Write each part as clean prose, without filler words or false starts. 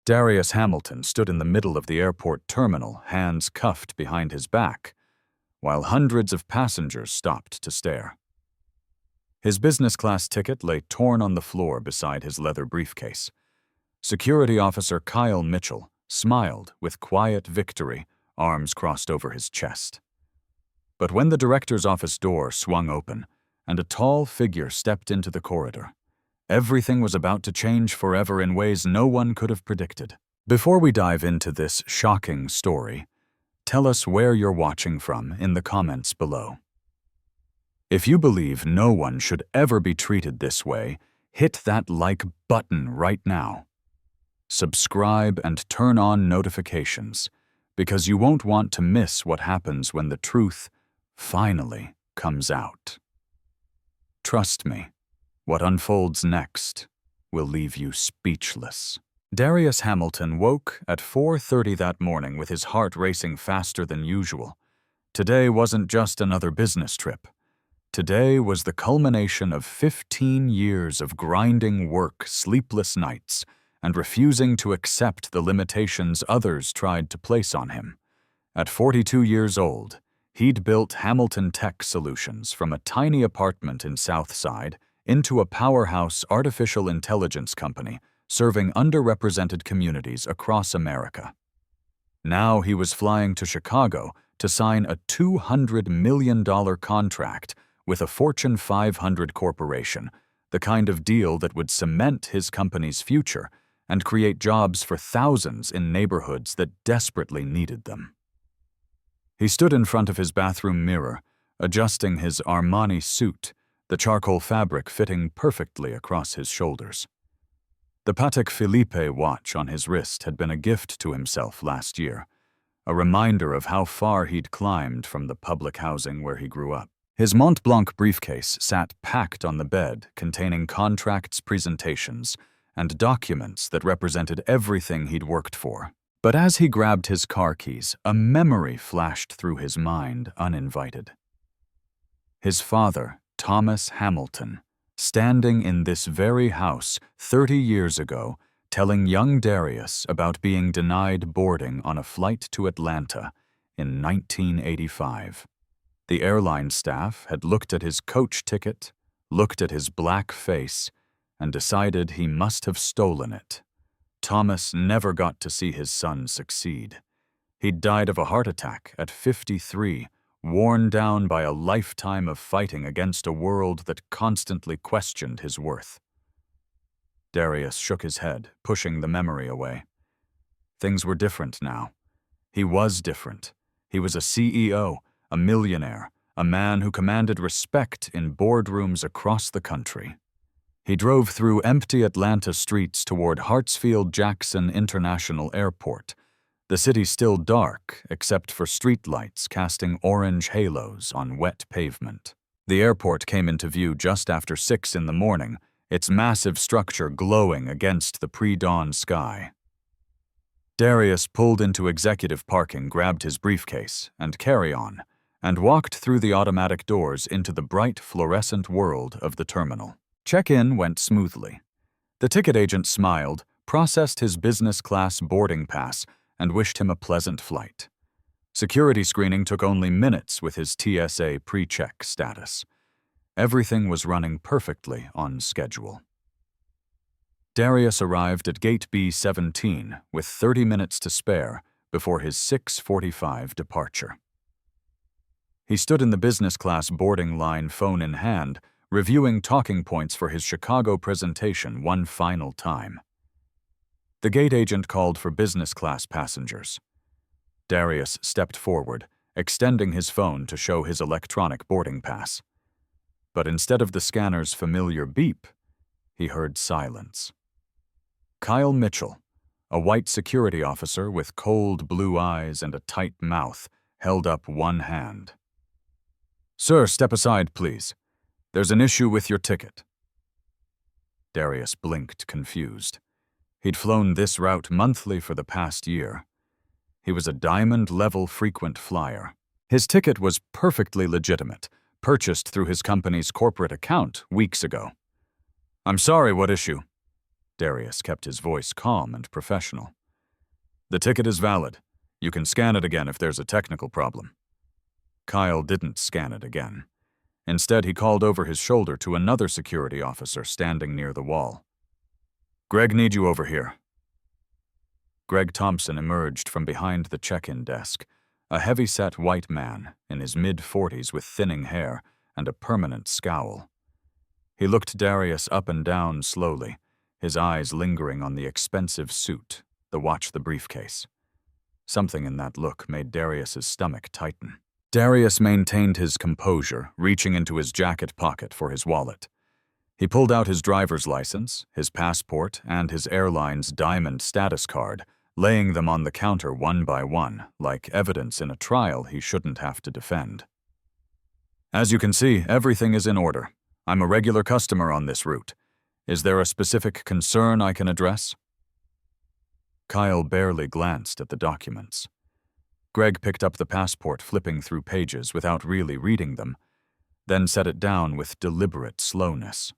Darius Hamilton stood in the middle of the airport terminal, hands cuffed behind his back, while hundreds of passengers stopped to stare. His business class ticket lay torn on the floor beside his leather briefcase. Security officer Kyle Mitchell smiled with quiet victory, arms crossed over his chest. But when the director's office door swung open and a tall figure stepped into the corridor, everything was about to change forever in ways no one could have predicted. Before we dive into this shocking story, tell us where you're watching from in the comments below. If you believe no one should ever be treated this way, hit that like button right now. Subscribe and turn on notifications, because you won't want to miss what happens when the truth finally comes out. Trust me, what unfolds next will leave you speechless. Darius Hamilton woke at 4:30 that morning with his heart racing faster than usual. Today wasn't just another business trip. Today was the culmination of 15 years of grinding work, sleepless nights, and refusing to accept the limitations others tried to place on him. At 42 years old, he'd built Hamilton Tech Solutions from a tiny apartment in Southside into a powerhouse artificial intelligence company serving underrepresented communities across America. Now he was flying to Chicago to sign a $200 million contract with a Fortune 500 corporation, the kind of deal that would cement his company's future and create jobs for thousands in neighborhoods that desperately needed them. He stood in front of his bathroom mirror, adjusting his Armani suit, the charcoal fabric fitting perfectly across his shoulders. The Patek Philippe watch on his wrist had been a gift to himself last year, a reminder of how far he'd climbed from the public housing where he grew up. His Mont Blanc briefcase sat packed on the bed, containing contracts, presentations, and documents that represented everything he'd worked for. But as he grabbed his car keys, a memory flashed through his mind uninvited. His father, Thomas Hamilton, standing in this very house 30 years ago, telling young Darius about being denied boarding on a flight to Atlanta in 1985. The airline staff had looked at his coach ticket, looked at his black face, and decided he must have stolen it. Thomas never got to see his son succeed. He'd died of a heart attack at 53, worn down by a lifetime of fighting against a world that constantly questioned his worth. Darius shook his head, pushing the memory away. Things were different now. He was different. He was a CEO, a millionaire, a man who commanded respect in boardrooms across the country. He drove through empty Atlanta streets toward Hartsfield-Jackson International Airport, the city still dark except for streetlights casting orange halos on wet pavement. The airport came into view just after 6 in the morning, its massive structure glowing against the pre-dawn sky. Darius pulled into executive parking, grabbed his briefcase and carry-on, and walked through the automatic doors into the bright fluorescent world of the terminal. Check-in went smoothly. The ticket agent smiled, processed his business class boarding pass, and wished him a pleasant flight. Security screening took only minutes with his TSA pre-check status. Everything was running perfectly on schedule. Darius arrived at Gate B-17 with 30 minutes to spare before his 6:45 departure. He stood in the business class boarding line, phone in hand, reviewing talking points for his Chicago presentation one final time. The gate agent called for business class passengers. Darius stepped forward, extending his phone to show his electronic boarding pass. But instead of the scanner's familiar beep, he heard silence. Kyle Mitchell, a white security officer with cold blue eyes and a tight mouth, held up one hand. "Sir, step aside, please. There's an issue with your ticket." Darius blinked, confused. He'd flown this route monthly for the past year. He was a diamond-level frequent flyer. His ticket was perfectly legitimate, purchased through his company's corporate account weeks ago. "I'm sorry, what issue?" Darius kept his voice calm and professional. The ticket is valid. You can scan it again if there's a technical problem. Kyle didn't scan it again. Instead, he called over his shoulder to another security officer standing near the wall. Greg, need you over here. Greg Thompson emerged from behind the check-in desk, a heavy-set white man in his mid-40s with thinning hair and a permanent scowl. He looked Darius up and down slowly, his eyes lingering on the expensive suit, the watch, the briefcase. Something in that look made Darius's stomach tighten. Darius maintained his composure, reaching into his jacket pocket for his wallet. He pulled out his driver's license, his passport, and his airline's diamond status card, laying them on the counter one by one, like evidence in a trial he shouldn't have to defend. As you can see, everything is in order. I'm a regular customer on this route. Is there a specific concern I can address? Kyle barely glanced at the documents. Greg picked up the passport, flipping through pages without really reading them, then set it down with deliberate slowness.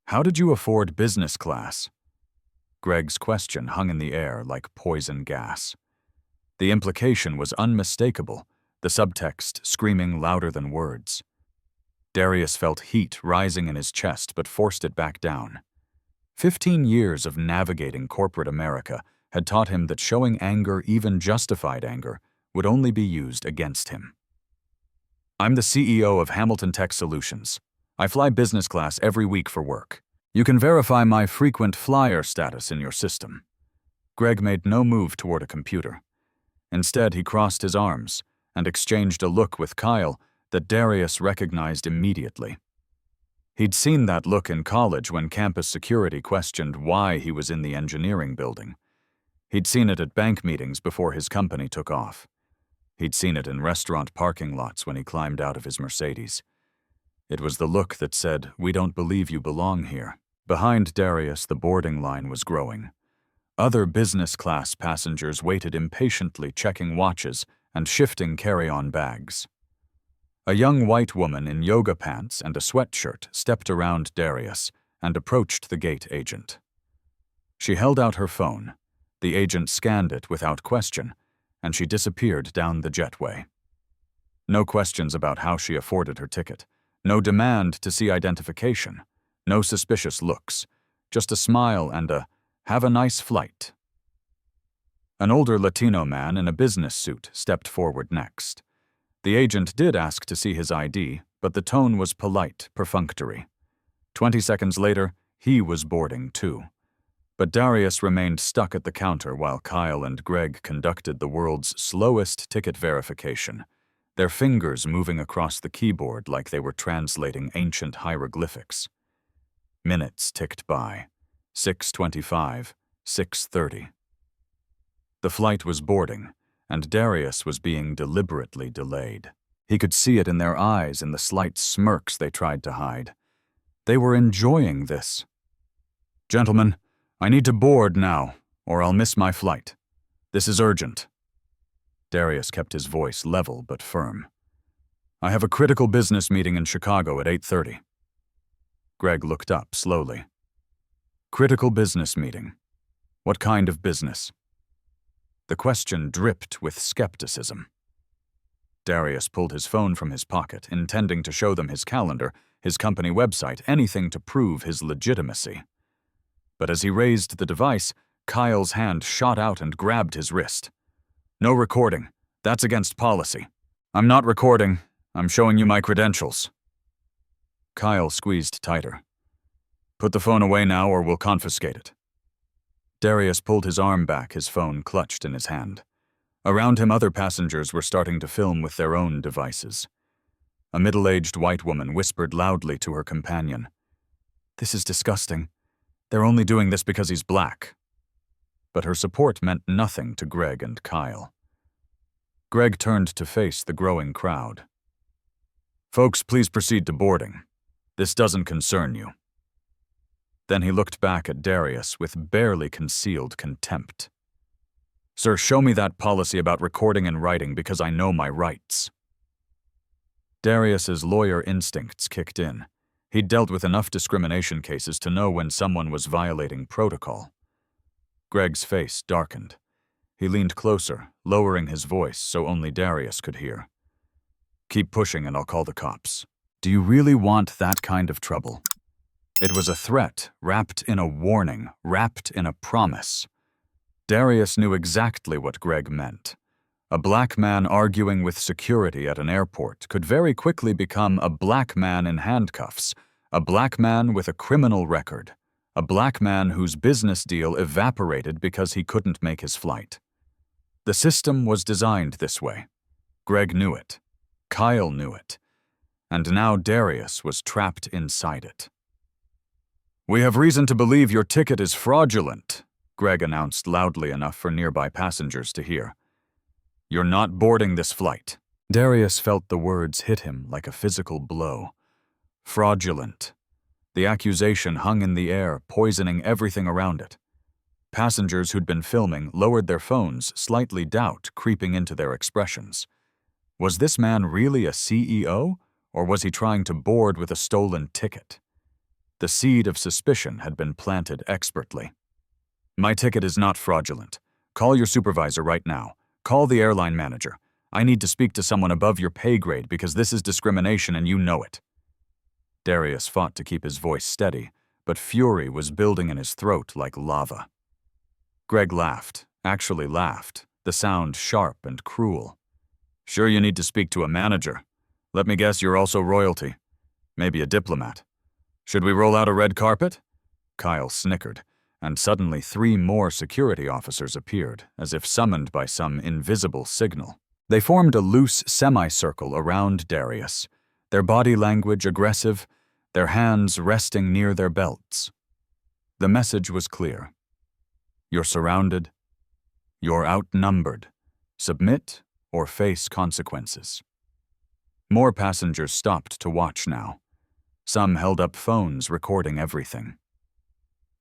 How did you afford business class? Greg's question hung in the air like poison gas. The implication was unmistakable, the subtext screaming louder than words. Darius felt heat rising in his chest but forced it back down. 15 years of navigating corporate America had taught him that showing anger, even justified anger, would only be used against him. I'm the CEO of Hamilton Tech Solutions. I fly business class every week for work. You can verify my frequent flyer status in your system. Greg made no move toward a computer. Instead, he crossed his arms and exchanged a look with Kyle that Darius recognized immediately. He'd seen that look in college when campus security questioned why he was in the engineering building. He'd seen it at bank meetings before his company took off. He'd seen it in restaurant parking lots when he climbed out of his Mercedes. It was the look that said, "We don't believe you belong here." Behind Darius, the boarding line was growing. Other business class passengers waited impatiently, checking watches and shifting carry-on bags. A young white woman in yoga pants and a sweatshirt stepped around Darius and approached the gate agent. She held out her phone. The agent scanned it without question, and she disappeared down the jetway. No questions about how she afforded her ticket. No demand to see identification. No suspicious looks. Just a smile and a, "Have a nice flight." An older Latino man in a business suit stepped forward next. The agent did ask to see his ID, but the tone was polite, perfunctory. 20 seconds later, he was boarding too. But Darius remained stuck at the counter while Kyle and Greg conducted the world's slowest ticket verification, their fingers moving across the keyboard like they were translating ancient hieroglyphics. Minutes ticked by. 6:25, 6:30. The flight was boarding, and Darius was being deliberately delayed. He could see it in their eyes, in the slight smirks they tried to hide. They were enjoying this. "Gentlemen, I need to board now, or I'll miss my flight. This is urgent." Darius kept his voice level but firm. "I have a critical business meeting in Chicago at 8:30. Greg looked up slowly. "Critical business meeting. What kind of business?" The question dripped with skepticism. Darius pulled his phone from his pocket, intending to show them his calendar, his company website, anything to prove his legitimacy. But as he raised the device, Kyle's hand shot out and grabbed his wrist. "No recording. That's against policy." "I'm not recording. I'm showing you my credentials." Kyle squeezed tighter. "Put the phone away now or we'll confiscate it." Darius pulled his arm back, his phone clutched in his hand. Around him, other passengers were starting to film with their own devices. A middle-aged white woman whispered loudly to her companion, "This is disgusting. They're only doing this because he's black." But her support meant nothing to Greg and Kyle. Greg turned to face the growing crowd. "Folks, please proceed to boarding. This doesn't concern you." Then he looked back at Darius with barely concealed contempt. "Sir, show me that policy about recording and writing because I know my rights." Darius's lawyer instincts kicked in. He'd dealt with enough discrimination cases to know when someone was violating protocol. Greg's face darkened. He leaned closer, lowering his voice so only Darius could hear. "Keep pushing and I'll call the cops. Do you really want that kind of trouble?" It was a threat, wrapped in a warning, wrapped in a promise. Darius knew exactly what Greg meant. A black man arguing with security at an airport could very quickly become a black man in handcuffs, a black man with a criminal record, a black man whose business deal evaporated because he couldn't make his flight. The system was designed this way. Greg knew it. Kyle knew it. And now Darius was trapped inside it. "We have reason to believe your ticket is fraudulent," Greg announced loudly enough for nearby passengers to hear. "You're not boarding this flight." Darius felt the words hit him like a physical blow. Fraudulent. The accusation hung in the air, poisoning everything around it. Passengers who'd been filming lowered their phones, slightly doubt creeping into their expressions. Was this man really a CEO, or was he trying to board with a stolen ticket? The seed of suspicion had been planted expertly. "My ticket is not fraudulent. Call your supervisor right now. Call the airline manager. I need to speak to someone above your pay grade because this is discrimination and you know it." Darius fought to keep his voice steady, but fury was building in his throat like lava. Greg laughed, actually laughed, the sound sharp and cruel. "Sure you need to speak to a manager. Let me guess you're also royalty. Maybe a diplomat. Should we roll out a red carpet?" Kyle snickered, and suddenly 3 more security officers appeared, as if summoned by some invisible signal. They formed a loose semicircle around Darius, their body language aggressive, their hands resting near their belts. The message was clear. You're surrounded. You're outnumbered. Submit or face consequences. More passengers stopped to watch now. Some held up phones recording everything.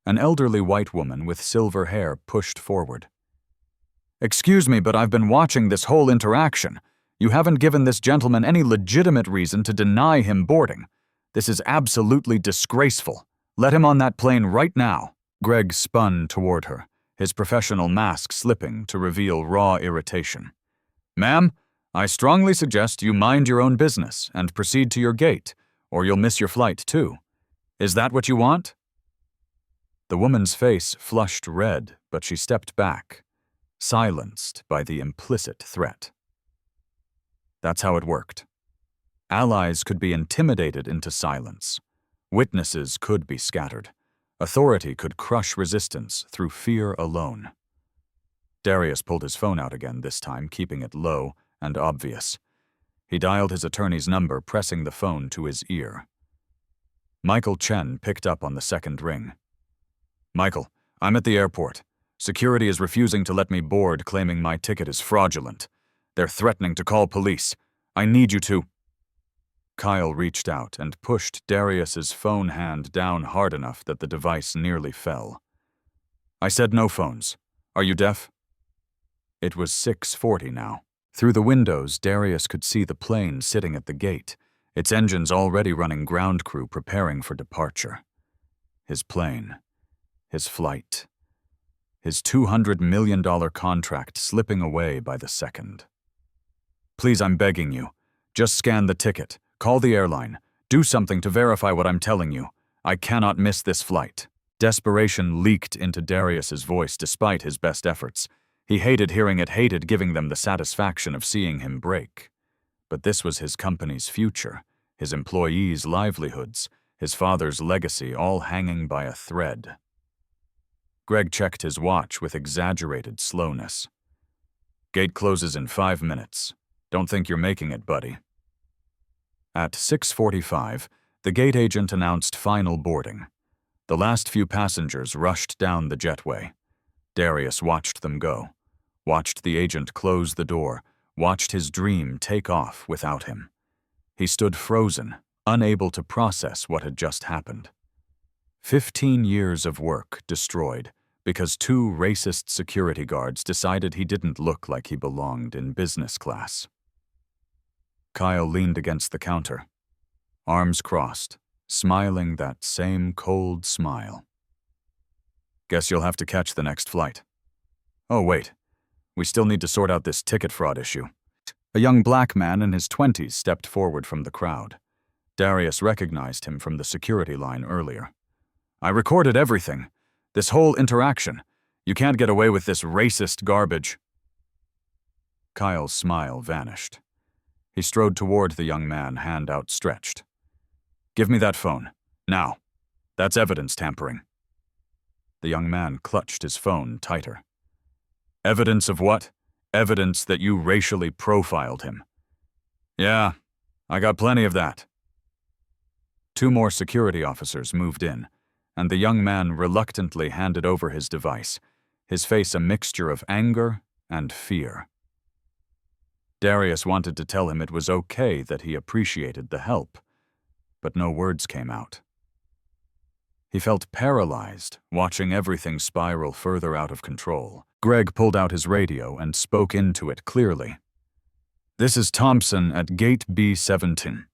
An elderly white woman with silver hair pushed forward. "Excuse me, but I've been watching this whole interaction. You haven't given this gentleman any legitimate reason to deny him boarding. This is absolutely disgraceful. Let him on that plane right now." Greg spun toward her, his professional mask slipping to reveal raw irritation. "Ma'am, I strongly suggest you mind your own business and proceed to your gate, or you'll miss your flight too. Is that what you want?" The woman's face flushed red, but she stepped back, silenced by the implicit threat. That's how it worked. Allies could be intimidated into silence. Witnesses could be scattered. Authority could crush resistance through fear alone. Darius pulled his phone out again, this time keeping it low and obvious. He dialed his attorney's number, pressing the phone to his ear. Michael Chen picked up on the second ring. "Michael, I'm at the airport. Security is refusing to let me board, claiming my ticket is fraudulent. They're threatening to call police. I need you to—" Kyle reached out and pushed Darius's phone hand down hard enough that the device nearly fell. "I said no phones. Are you deaf?" It was 6:40 now. Through the windows, Darius could see the plane sitting at the gate, its engines already running, ground crew preparing for departure. His plane. His flight. His $200 million contract slipping away by the second. "Please, I'm begging you. Just scan the ticket. Call the airline. Do something to verify what I'm telling you. I cannot miss this flight." Desperation leaked into Darius's voice despite his best efforts. He hated hearing it, hated giving them the satisfaction of seeing him break. But this was his company's future, his employees' livelihoods, his father's legacy, all hanging by a thread. Greg checked his watch with exaggerated slowness. "Gate closes in 5 minutes. Don't think you're making it, buddy." At 6:45, the gate agent announced final boarding. The last few passengers rushed down the jetway. Darius watched them go, watched the agent close the door, watched his dream take off without him. He stood frozen, unable to process what had just happened. 15 years of work destroyed because 2 racist security guards decided he didn't look like he belonged in business class. Kyle leaned against the counter, arms crossed, smiling that same cold smile. "Guess you'll have to catch the next flight. Oh, wait. We still need to sort out this ticket fraud issue. A young black man in his 20s stepped forward from the crowd. Darius recognized him from the security line earlier. I recorded everything. This whole interaction. You can't get away with this racist garbage. Kyle's smile vanished. He strode toward the young man, hand outstretched. Give me that phone. Now. That's evidence tampering. The young man clutched his phone tighter. Evidence of what? Evidence that you racially profiled him. Yeah, I got plenty of that. 2 more security officers moved in, and the young man reluctantly handed over his device, his face a mixture of anger and fear. Darius wanted to tell him it was okay that he appreciated the help, but no words came out. He felt paralyzed, watching everything spiral further out of control. Greg pulled out his radio and spoke into it clearly. This is Thompson at Gate B-17.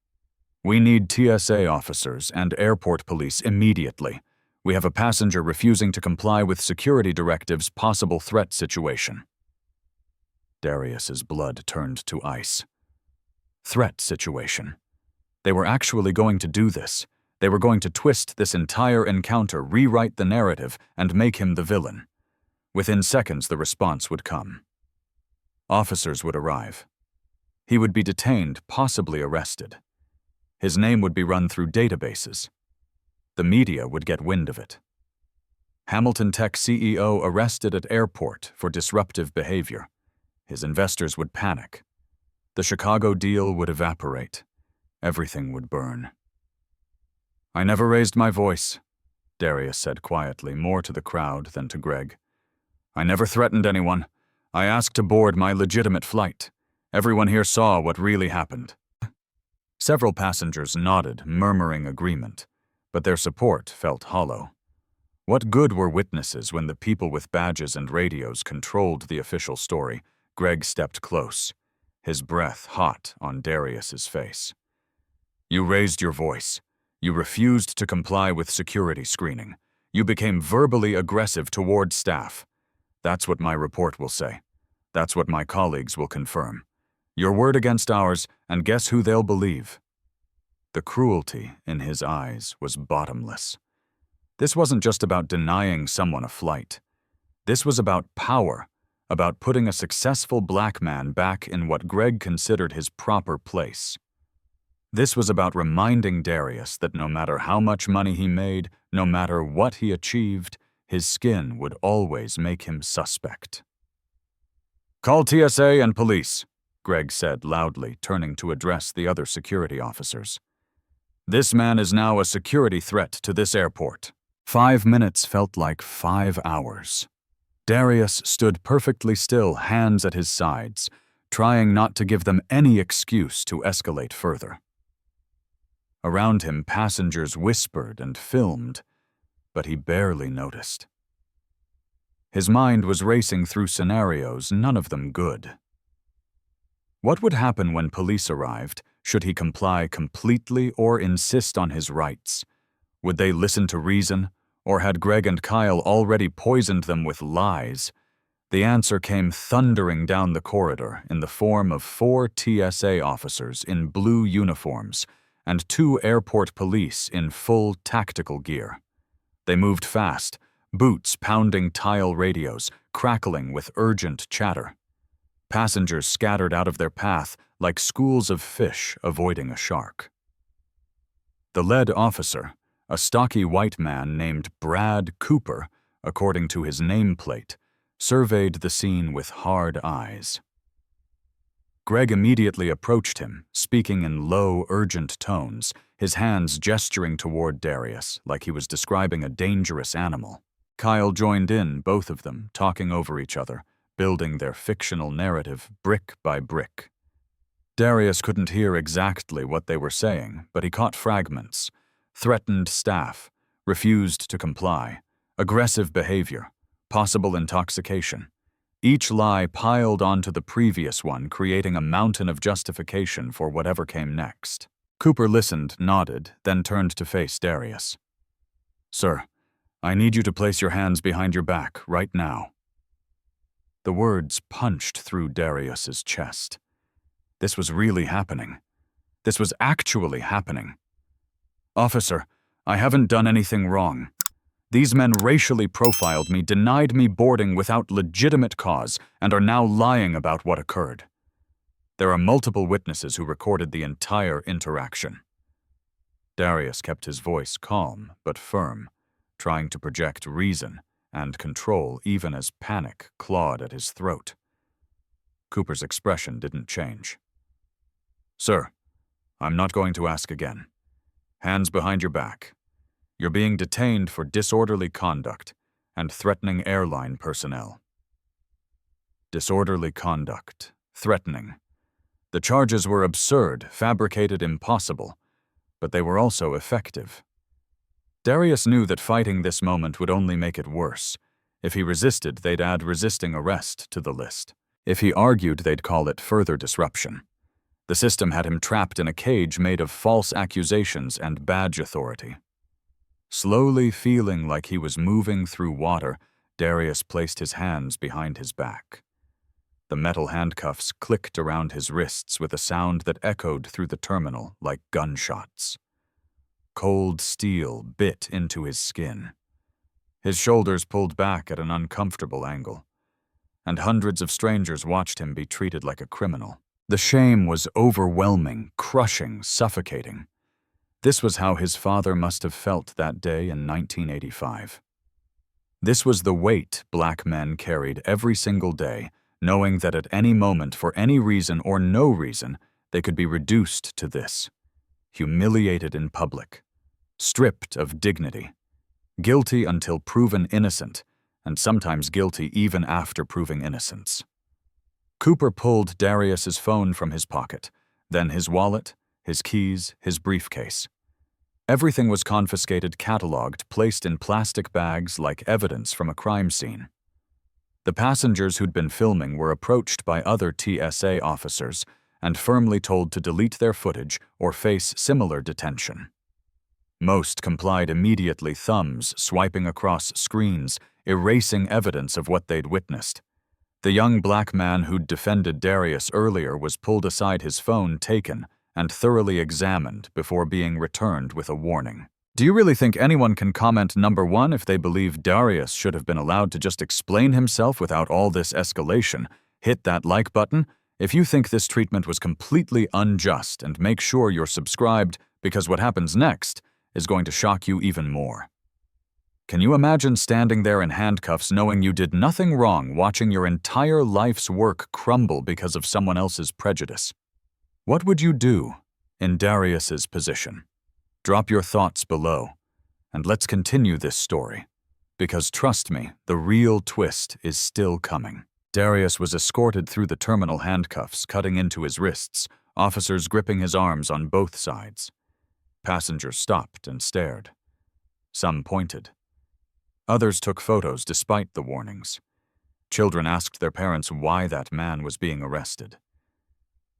We need TSA officers and airport police immediately. We have a passenger refusing to comply with security directives, possible threat situation. Darius's blood turned to ice. Threat situation. They were actually going to do this. They were going to twist this entire encounter, rewrite the narrative, and make him the villain. Within seconds, the response would come. Officers would arrive. He would be detained, possibly arrested. His name would be run through databases. The media would get wind of it. Hamilton Tech CEO arrested at airport for disruptive behavior. His investors would panic. The Chicago deal would evaporate. Everything would burn. I never raised my voice, Darius said quietly, more to the crowd than to Greg. I never threatened anyone. I asked to board my legitimate flight. Everyone here saw what really happened. Several passengers nodded, murmuring agreement, but their support felt hollow. What good were witnesses when the people with badges and radios controlled the official story? Greg stepped close, his breath hot on Darius's face. You raised your voice. You refused to comply with security screening. You became verbally aggressive toward staff. That's what my report will say. That's what my colleagues will confirm. Your word against ours, and guess who they'll believe? The cruelty in his eyes was bottomless. This wasn't just about denying someone a flight. This was about power, about putting a successful black man back in what Greg considered his proper place. This was about reminding Darius that no matter how much money he made, no matter what he achieved, his skin would always make him suspect. Call TSA and police, Greg said loudly, turning to address the other security officers. This man is now a security threat to this airport. 5 minutes felt like 5 hours. Darius stood perfectly still, hands at his sides, trying not to give them any excuse to escalate further. Around him, passengers whispered and filmed, but he barely noticed. His mind was racing through scenarios, none of them good. What would happen when police arrived? Should he comply completely or insist on his rights? Would they listen to reason, or had Greg and Kyle already poisoned them with lies? The answer came thundering down the corridor in the form of 4 TSA officers in blue uniforms and 2 airport police in full tactical gear. They moved fast, boots pounding tile radios, crackling with urgent chatter. Passengers scattered out of their path like schools of fish avoiding a shark. The lead officer, a stocky white man named Brad Cooper, according to his nameplate, surveyed the scene with hard eyes. Greg immediately approached him, speaking in low, urgent tones, his hands gesturing toward Darius like he was describing a dangerous animal. Kyle joined in, both of them, talking over each other, building their fictional narrative brick by brick. Darius couldn't hear exactly what they were saying, but he caught fragments. Threatened staff, refused to comply, aggressive behavior, possible intoxication. Each lie piled onto the previous one, creating a mountain of justification for whatever came next. Cooper listened, nodded, then turned to face Darius. Sir, I need you to place your hands behind your back right now. The words punched through Darius's chest. This was really happening. This was actually happening. "Officer, I haven't done anything wrong. These men racially profiled me, denied me boarding without legitimate cause, and are now lying about what occurred. There are multiple witnesses who recorded the entire interaction." Darius kept his voice calm but firm, trying to project reason and control even as panic clawed at his throat. Cooper's expression didn't change. "Sir, I'm not going to ask again. Hands behind your back. You're being detained for disorderly conduct and threatening airline personnel." Disorderly conduct, threatening. The charges were absurd, fabricated, impossible, but they were also effective. Darius knew that fighting this moment would only make it worse. If he resisted, they'd add resisting arrest to the list. If he argued, they'd call it further disruption. The system had him trapped in a cage made of false accusations and badge authority. Slowly feeling like he was moving through water, Darius placed his hands behind his back. The metal handcuffs clicked around his wrists with a sound that echoed through the terminal like gunshots. Cold steel bit into his skin. His shoulders pulled back at an uncomfortable angle, and hundreds of strangers watched him be treated like a criminal. The shame was overwhelming, crushing, suffocating. This was how his father must have felt that day in 1985. This was the weight black men carried every single day, knowing that at any moment, for any reason or no reason, they could be reduced to this. Humiliated in public. Stripped of dignity. Guilty until proven innocent, and sometimes guilty even after proving innocence. Cooper pulled Darius's phone from his pocket, then his wallet, his keys, his briefcase. Everything was confiscated, cataloged, placed in plastic bags like evidence from a crime scene. The passengers who'd been filming were approached by other TSA officers and firmly told to delete their footage or face similar detention. Most complied immediately, thumbs swiping across screens, erasing evidence of what they'd witnessed. The young black man who'd defended Darius earlier was pulled aside, his phone taken, and thoroughly examined before being returned with a warning. "Do you really think anyone can comment number 1 if they believe Darius should have been allowed to just explain himself without all this escalation? Hit that like button if you think this treatment was completely unjust, and make sure you're subscribed, because what happens next is going to shock you even more." Can you imagine standing there in handcuffs knowing you did nothing wrong, watching your entire life's work crumble because of someone else's prejudice? What would you do in Darius's position? Drop your thoughts below, and let's continue this story, because trust me, the real twist is still coming. Darius was escorted through the terminal, handcuffs cutting into his wrists, officers gripping his arms on both sides. Passengers stopped and stared. Some pointed. Others took photos despite the warnings. Children asked their parents why that man was being arrested.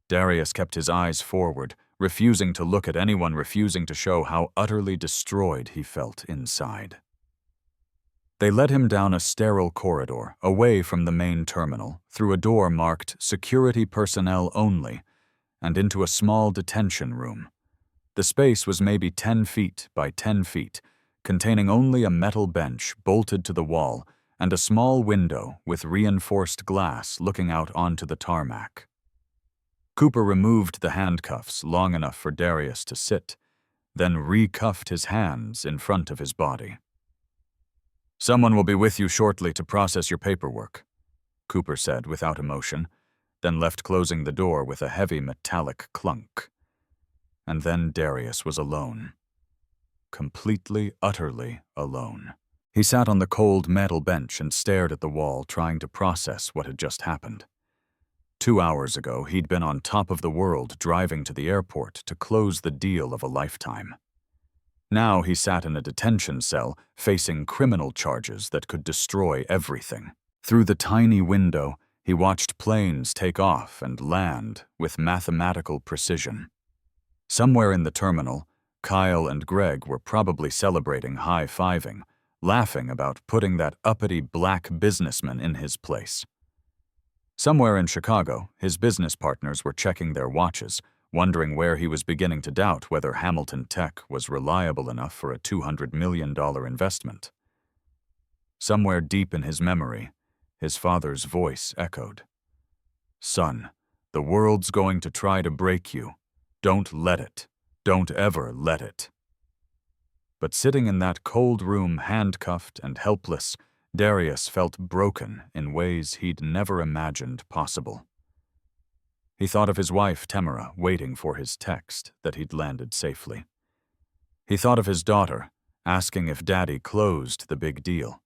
Darius kept his eyes forward, refusing to look at anyone, refusing to show how utterly destroyed he felt inside. They led him down a sterile corridor, away from the main terminal, through a door marked "Security Personnel Only," and into a small detention room. The space was maybe 10 feet by 10 feet, containing only a metal bench bolted to the wall and a small window with reinforced glass looking out onto the tarmac. Cooper removed the handcuffs long enough for Darius to sit, then recuffed his hands in front of his body. "Someone will be with you shortly to process your paperwork," Cooper said without emotion, then left, closing the door with a heavy metallic clunk. And then Darius was alone. Completely, utterly alone. He sat on the cold metal bench and stared at the wall, trying to process what had just happened. 2 hours ago, he'd been on top of the world, driving to the airport to close the deal of a lifetime. Now he sat in a detention cell, facing criminal charges that could destroy everything. Through the tiny window, he watched planes take off and land with mathematical precision. Somewhere in the terminal, Kyle and Greg were probably celebrating, high-fiving, laughing about putting that uppity black businessman in his place. Somewhere in Chicago, his business partners were checking their watches, wondering where he was beginning to doubt whether Hamilton Tech was reliable enough for a $200 million investment. Somewhere deep in his memory, his father's voice echoed. "Son, the world's going to try to break you. Don't let it. Don't ever let it." But sitting in that cold room, handcuffed and helpless, Darius felt broken in ways he'd never imagined possible. He thought of his wife, Tamara, waiting for his text that he'd landed safely. He thought of his daughter, asking if Daddy closed the big deal.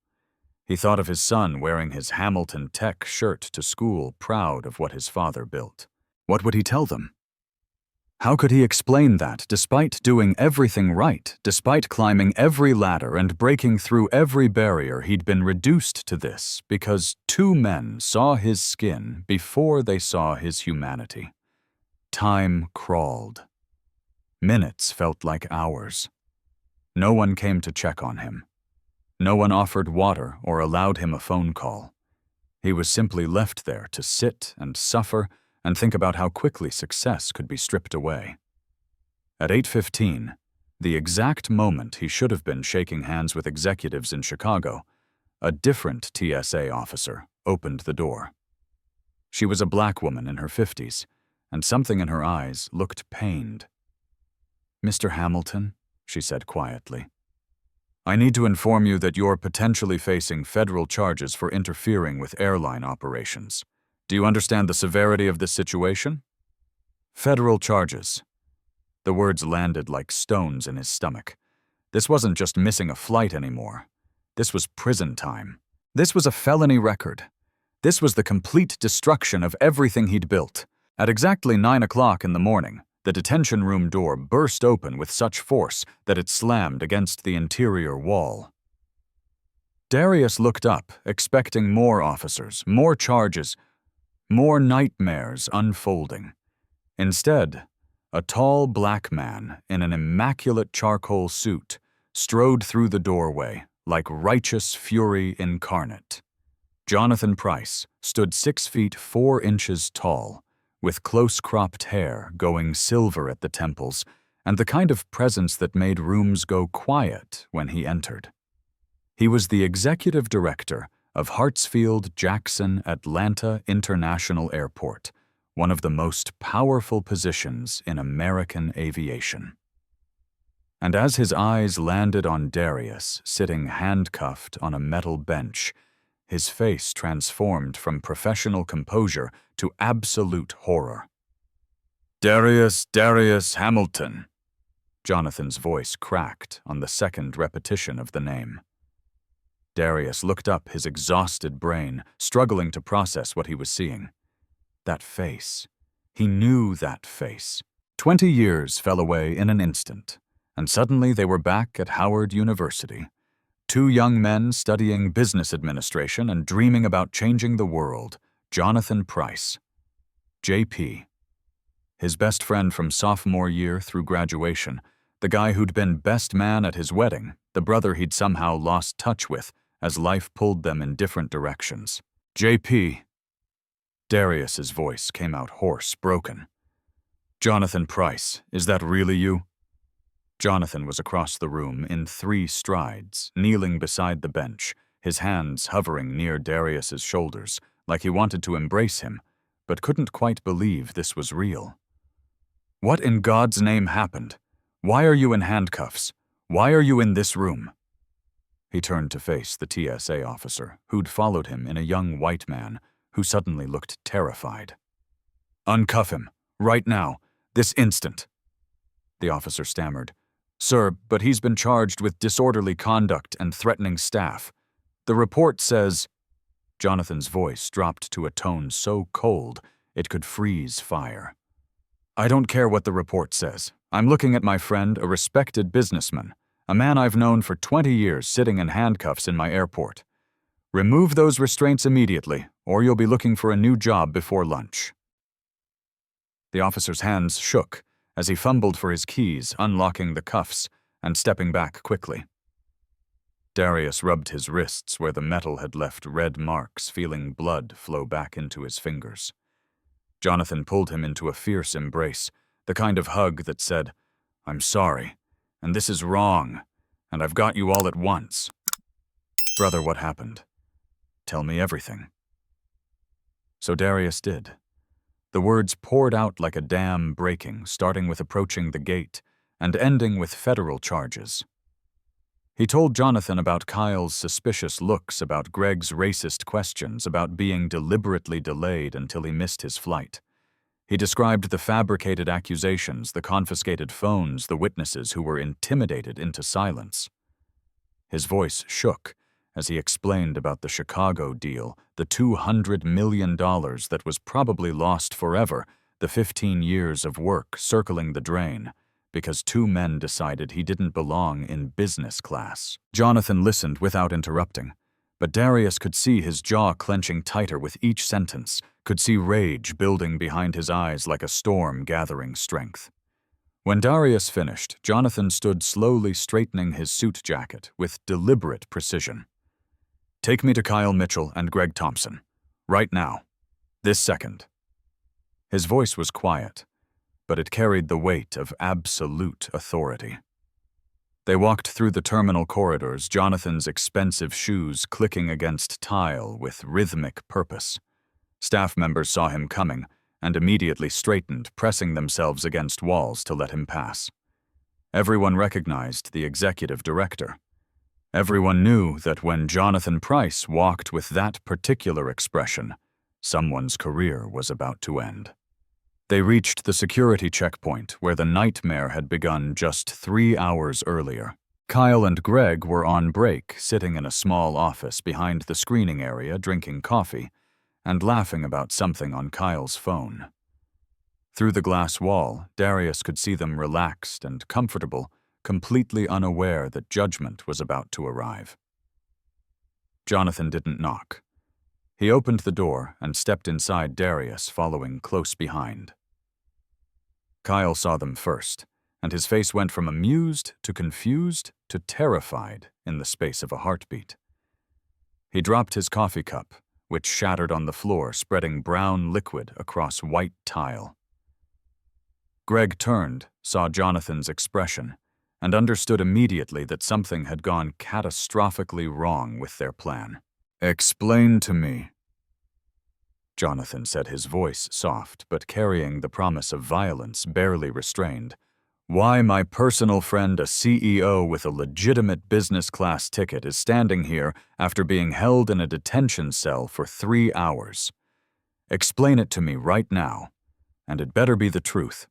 He thought of his son wearing his Hamilton Tech shirt to school, proud of what his father built. What would he tell them? How could he explain that, despite doing everything right, despite climbing every ladder and breaking through every barrier, he'd been reduced to this because two men saw his skin before they saw his humanity? Time crawled. Minutes felt like hours. No one came to check on him. No one offered water or allowed him a phone call. He was simply left there to sit and suffer and think about how quickly success could be stripped away. At 8:15, the exact moment he should have been shaking hands with executives in Chicago, a different TSA officer opened the door. She was a black woman in her 50s, and something in her eyes looked pained. "Mr. Hamilton," she said quietly, "I need to inform you that you're potentially facing federal charges for interfering with airline operations. Do you understand the severity of this situation?" Federal charges. The words landed like stones in his stomach. This wasn't just missing a flight anymore. This was prison time. This was a felony record. This was the complete destruction of everything he'd built. At exactly 9 o'clock in the morning, the detention room door burst open with such force that it slammed against the interior wall. Darius looked up, expecting more officers, more charges, more nightmares unfolding. Instead, a tall black man in an immaculate charcoal suit strode through the doorway like righteous fury incarnate. Jonathan Price stood 6 feet 4 inches tall, with close-cropped hair going silver at the temples and the kind of presence that made rooms go quiet when he entered. He was the executive director of Hartsfield-Jackson Atlanta International Airport, one of the most powerful positions in American aviation. And as his eyes landed on Darius, sitting handcuffed on a metal bench, his face transformed from professional composure to absolute horror. "Darius Hamilton." Jonathan's voice cracked on the second repetition of the name. Darius looked up, his exhausted brain struggling to process what he was seeing. That face. He knew that face. 20 years fell away in an instant, and suddenly they were back at Howard University. Two young men studying business administration and dreaming about changing the world. Jonathan Price. JP. His best friend from sophomore year through graduation, the guy who'd been best man at his wedding, the brother he'd somehow lost touch with as life pulled them in different directions. "JP." Darius's voice came out hoarse, broken. "Jonathan Price, is that really you?" Jonathan was across the room in 3 strides, kneeling beside the bench, his hands hovering near Darius's shoulders, like he wanted to embrace him, but couldn't quite believe this was real. "What in God's name happened? Why are you in handcuffs? Why are you in this room?" He turned to face the TSA officer, who'd followed him in a young white man, who suddenly looked terrified. "Uncuff him, right now, this instant." The officer stammered. "Sir, but he's been charged with disorderly conduct and threatening staff. The report says—" Jonathan's voice dropped to a tone so cold it could freeze fire. "I don't care what the report says. I'm looking at my friend, a respected businessman, a man I've known for 20 years sitting in handcuffs in my airport. Remove those restraints immediately, or you'll be looking for a new job before lunch." The officer's hands shook as he fumbled for his keys, unlocking the cuffs and stepping back quickly. Darius rubbed his wrists where the metal had left red marks, feeling blood flow back into his fingers. Jonathan pulled him into a fierce embrace, the kind of hug that said, "I'm sorry, and this is wrong, and I've got you all at once." "Brother, what happened? Tell me everything." So Darius did. The words poured out like a dam breaking, starting with approaching the gate and ending with federal charges. He told Jonathan about Kyle's suspicious looks, about Greg's racist questions, about being deliberately delayed until he missed his flight. He described the fabricated accusations, the confiscated phones, the witnesses who were intimidated into silence. His voice shook as he explained about the Chicago deal, the $200 million that was probably lost forever, the 15 years of work circling the drain, because two men decided he didn't belong in business class. Jonathan listened without interrupting, but Darius could see his jaw clenching tighter with each sentence, could see rage building behind his eyes like a storm gathering strength. When Darius finished, Jonathan stood slowly straightening his suit jacket with deliberate precision. "Take me to Kyle Mitchell and Greg Thompson. Right now. This second." His voice was quiet, but it carried the weight of absolute authority. They walked through the terminal corridors, Jonathan's expensive shoes clicking against tile with rhythmic purpose. Staff members saw him coming and immediately straightened, pressing themselves against walls to let him pass. Everyone recognized the executive director. Everyone knew that when Jonathan Price walked with that particular expression, someone's career was about to end. They reached the security checkpoint where the nightmare had begun just 3 hours earlier. Kyle and Greg were on break, sitting in a small office behind the screening area, drinking coffee and laughing about something on Kyle's phone. Through the glass wall, Darius could see them relaxed and comfortable, completely unaware that judgment was about to arrive. Jonathan didn't knock. He opened the door and stepped inside Darius, following close behind. Kyle saw them first, and his face went from amused to confused to terrified in the space of a heartbeat. He dropped his coffee cup, which shattered on the floor, spreading brown liquid across white tile. Greg turned, saw Jonathan's expression, and understood immediately that something had gone catastrophically wrong with their plan. "Explain to me," Jonathan said, his voice soft but carrying the promise of violence barely restrained, "why my personal friend, a CEO with a legitimate business class ticket, is standing here after being held in a detention cell for 3 hours. Explain it to me right now, and it better be the truth,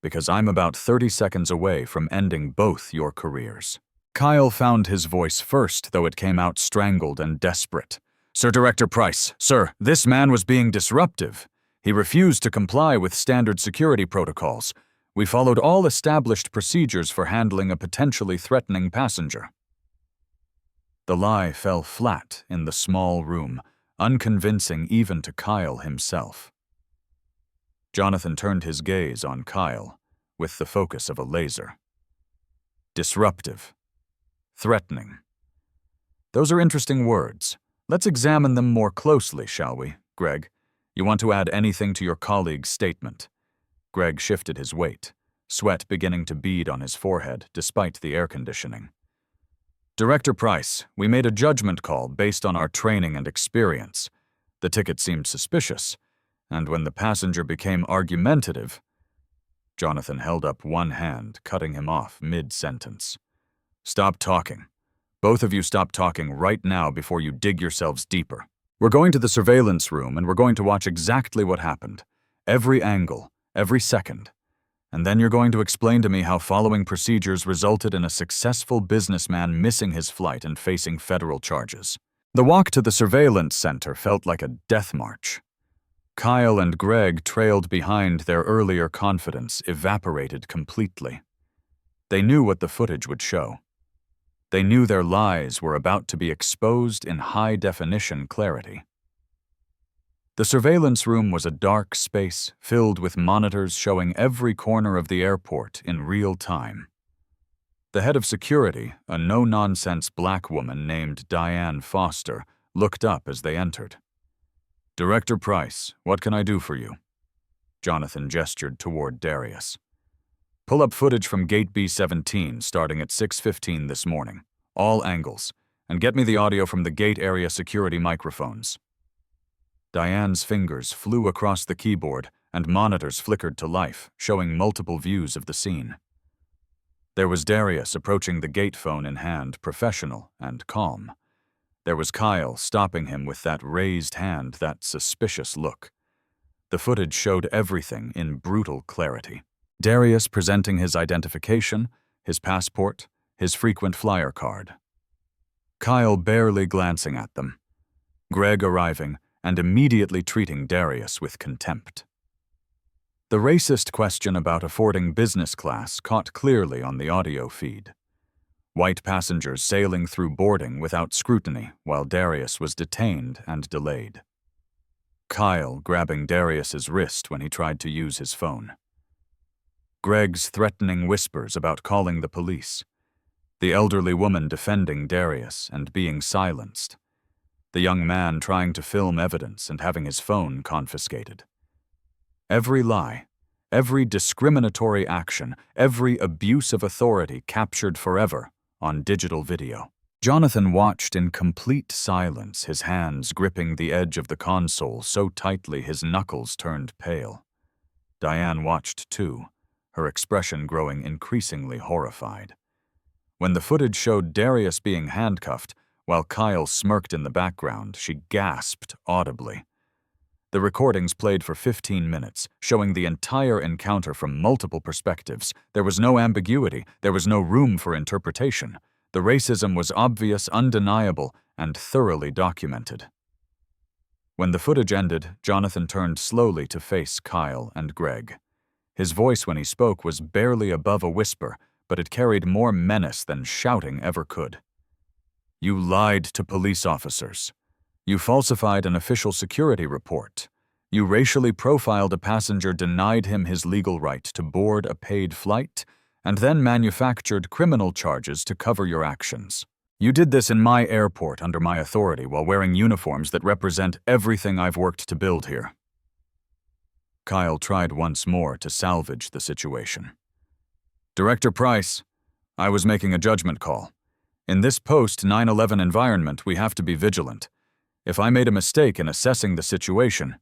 because I'm about 30 seconds away from ending both your careers." Kyle found his voice first, though it came out strangled and desperate. "Sir Director Price, sir, this man was being disruptive. He refused to comply with standard security protocols. We followed all established procedures for handling a potentially threatening passenger." The lie fell flat in the small room, unconvincing even to Kyle himself. Jonathan turned his gaze on Kyle, with the focus of a laser. Disruptive. Threatening. Those are interesting words. Let's examine them more closely, shall we, Greg? You want to add anything to your colleague's statement? Greg shifted his weight, sweat beginning to bead on his forehead despite the air conditioning. "Director Price, we made a judgment call based on our training and experience. The ticket seemed suspicious, and when the passenger became argumentative..." Jonathan held up one hand, cutting him off mid-sentence. "Stop talking. Both of you stop talking right now before you dig yourselves deeper. We're going to the surveillance room and we're going to watch exactly what happened. Every angle, every second. And then you're going to explain to me how following procedures resulted in a successful businessman missing his flight and facing federal charges." The walk to the surveillance center felt like a death march. Kyle and Greg trailed behind, their earlier confidence evaporated completely. They knew what the footage would show. They knew their lies were about to be exposed in high-definition clarity. The surveillance room was a dark space filled with monitors showing every corner of the airport in real time. The head of security, a no-nonsense black woman named Diane Foster, looked up as they entered. "Director Price, what can I do for you?" Jonathan gestured toward Darius. "Pull up footage from Gate B17 starting at 6:15 this morning, all angles, and get me the audio from the gate area security microphones." Diane's fingers flew across the keyboard and monitors flickered to life, showing multiple views of the scene. There was Darius approaching the gate phone in hand, professional and calm. There was Kyle stopping him with that raised hand, that suspicious look. The footage showed everything in brutal clarity. Darius presenting his identification, his passport, his frequent flyer card. Kyle barely glancing at them. Greg arriving and immediately treating Darius with contempt. The racist question about affording business class caught clearly on the audio feed. White passengers sailing through boarding without scrutiny while Darius was detained and delayed. Kyle grabbing Darius's wrist when he tried to use his phone. Greg's threatening whispers about calling the police. The elderly woman defending Darius and being silenced. The young man trying to film evidence and having his phone confiscated. Every lie, every discriminatory action, every abuse of authority captured forever on digital video. Jonathan watched in complete silence, his hands gripping the edge of the console so tightly his knuckles turned pale. Diane watched too, her expression growing increasingly horrified. When the footage showed Darius being handcuffed, while Kyle smirked in the background, she gasped audibly. The recordings played for 15 minutes, showing the entire encounter from multiple perspectives. There was no ambiguity, there was no room for interpretation. The racism was obvious, undeniable, and thoroughly documented. When the footage ended, Jonathan turned slowly to face Kyle and Greg. His voice when he spoke was barely above a whisper, but it carried more menace than shouting ever could. "You lied to police officers. You falsified an official security report. You racially profiled a passenger, denied him his legal right to board a paid flight, and then manufactured criminal charges to cover your actions. You did this in my airport under my authority while wearing uniforms that represent everything I've worked to build here." Kyle tried once more to salvage the situation. "Director Price, I was making a judgment call. In this post-9/11 environment, we have to be vigilant. If I made a mistake in assessing the situation—"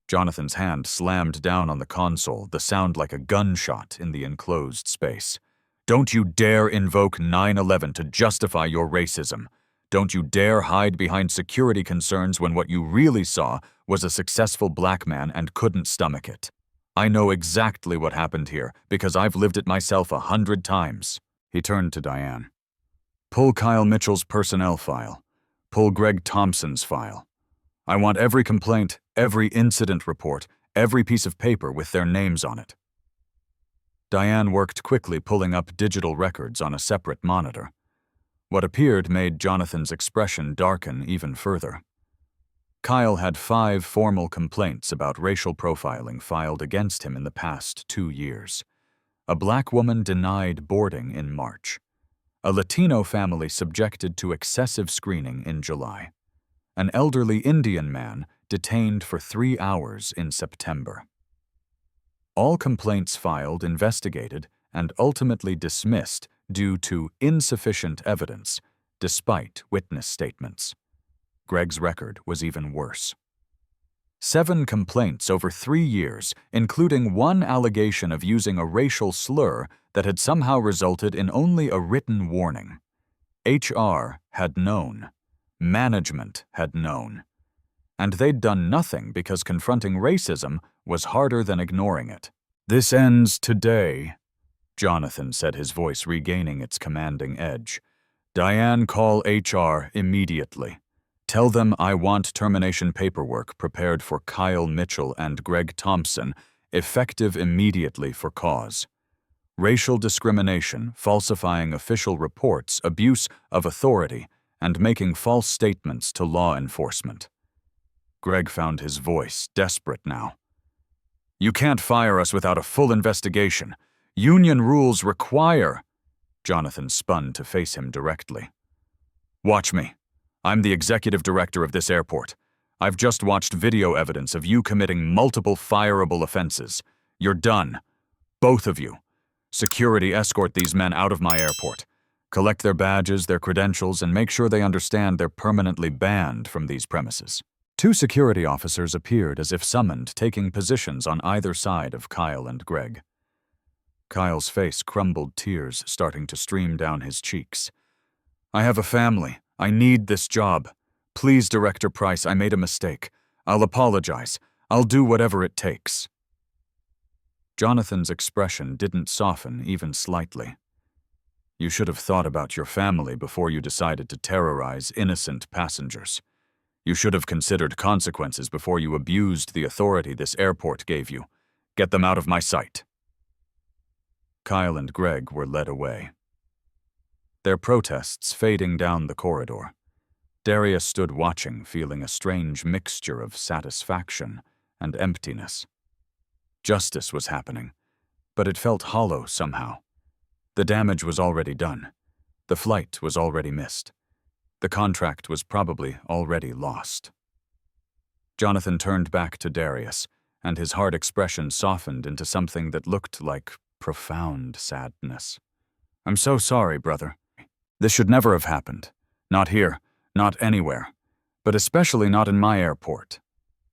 Jonathan's hand slammed down on the console, the sound like a gunshot in the enclosed space. "Don't you dare invoke 9/11 to justify your racism. Don't you dare hide behind security concerns when what you really saw was a successful black man and couldn't stomach it. I know exactly what happened here because I've lived it myself 100 times." He turned to Diane. "Pull Kyle Mitchell's personnel file. Pull Greg Thompson's file. I want every complaint, every incident report, every piece of paper with their names on it." Diane worked quickly, pulling up digital records on a separate monitor. What appeared made Jonathan's expression darken even further. Kyle had 5 formal complaints about racial profiling filed against him in the past 2 years. A black woman denied boarding in March. A Latino family subjected to excessive screening in July. An elderly Indian man detained for 3 hours in September. All complaints filed, investigated, and ultimately dismissed due to insufficient evidence, despite witness statements. Greg's record was even worse. 7 complaints over 3 years, including 1 allegation of using a racial slur that had somehow resulted in only a written warning. HR had known. Management had known. And they'd done nothing because confronting racism was harder than ignoring it. "This ends today," Jonathan said, his voice regaining its commanding edge. "Diane, call HR immediately. Tell them I want termination paperwork prepared for Kyle Mitchell and Greg Thompson, effective immediately for cause. Racial discrimination, falsifying official reports, abuse of authority, and making false statements to law enforcement." Greg found his voice desperate now. "You can't fire us without a full investigation. Union rules require—" Jonathan spun to face him directly. "Watch me. I'm the executive director of this airport. I've just watched video evidence of you committing multiple fireable offenses. You're done. Both of you. Security escort these men out of my airport. Collect their badges, their credentials, and make sure they understand they're permanently banned from these premises." Two security officers appeared as if summoned, taking positions on either side of Kyle and Greg. Kyle's face crumbled, tears starting to stream down his cheeks. "I have a family. I need this job. Please, Director Price, I made a mistake. I'll apologize. I'll do whatever it takes." Jonathan's expression didn't soften even slightly. "You should have thought about your family before you decided to terrorize innocent passengers. You should have considered consequences before you abused the authority this airport gave you. Get them out of my sight." Kyle and Greg were led away, their protests fading down the corridor. Darius stood watching, feeling a strange mixture of satisfaction and emptiness. Justice was happening, but it felt hollow somehow. The damage was already done. The flight was already missed. The contract was probably already lost. Jonathan turned back to Darius, and his hard expression softened into something that looked like profound sadness. "I'm so sorry, brother. This should never have happened. Not here, not anywhere, but especially not in my airport."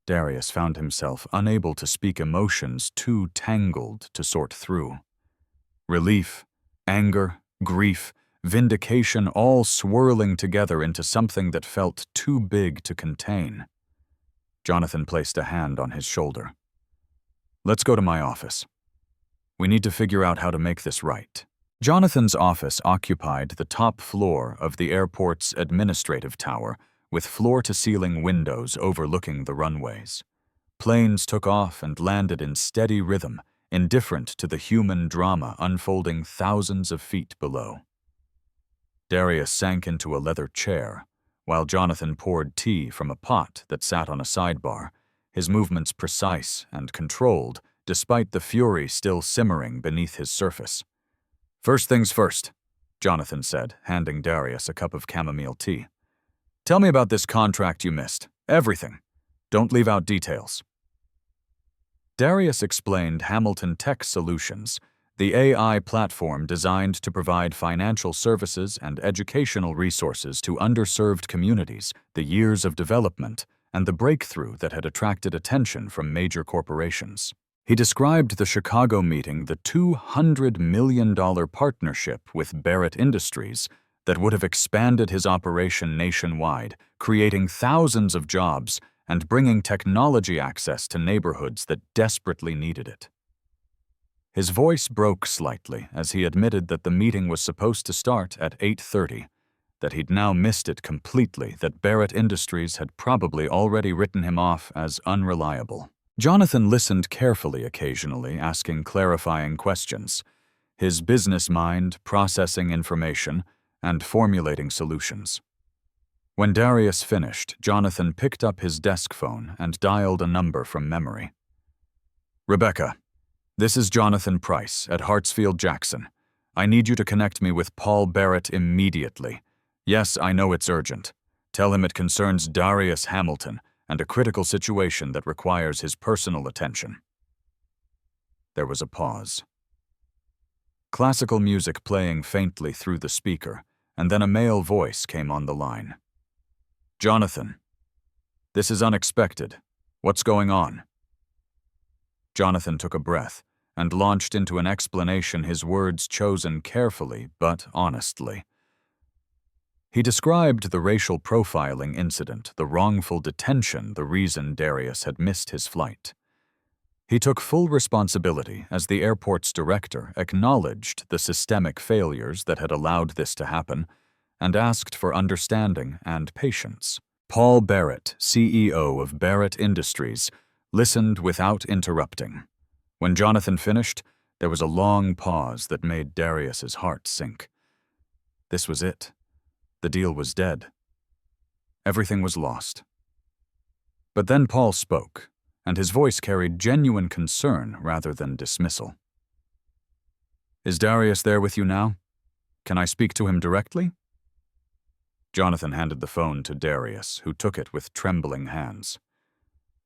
Darius found himself unable to speak, emotions too tangled to sort through. Relief, anger, grief, vindication all swirling together into something that felt too big to contain. Jonathan placed a hand on his shoulder. "Let's go to my office. We need to figure out how to make this right." Jonathan's office occupied the top floor of the airport's administrative tower, with floor-to-ceiling windows overlooking the runways. Planes took off and landed in steady rhythm, indifferent to the human drama unfolding thousands of feet below. Darius sank into a leather chair, while Jonathan poured tea from a pot that sat on a sidebar, his movements precise and controlled, despite the fury still simmering beneath his surface. "First things first," Jonathan said, handing Darius a cup of chamomile tea. "Tell me about this contract you missed. Everything. Don't leave out details." Darius explained Hamilton Tech Solutions, the AI platform designed to provide financial services and educational resources to underserved communities, the years of development, and the breakthrough that had attracted attention from major corporations. He described the Chicago meeting the $200 million partnership with Barrett Industries that would have expanded his operation nationwide, creating thousands of jobs and bringing technology access to neighborhoods that desperately needed it. His voice broke slightly as he admitted that the meeting was supposed to start at 8:30, that he'd now missed it completely, that Barrett Industries had probably already written him off as unreliable. Jonathan listened carefully occasionally, asking clarifying questions, his business mind processing information and formulating solutions. When Darius finished, Jonathan picked up his desk phone and dialed a number from memory. "Rebecca, this is Jonathan Price at Hartsfield-Jackson. I need you to connect me with Paul Barrett immediately. Yes, I know it's urgent. Tell him it concerns Darius Hamilton and a critical situation that requires his personal attention." There was a pause. Classical music playing faintly through the speaker, and then a male voice came on the line. "Jonathan, this is unexpected. What's going on?" Jonathan took a breath and launched into an explanation, his words chosen carefully but honestly. He described the racial profiling incident, the wrongful detention, the reason Darius had missed his flight. He took full responsibility as the airport's director, acknowledged the systemic failures that had allowed this to happen, and asked for understanding and patience. Paul Barrett, CEO of Barrett Industries, listened without interrupting. When Jonathan finished, there was a long pause that made Darius's heart sink. This was it. The deal was dead. Everything was lost. But then Paul spoke, and his voice carried genuine concern rather than dismissal. "Is Darius there with you now?" Can I speak to him directly? Jonathan handed the phone to Darius, who took it with trembling hands.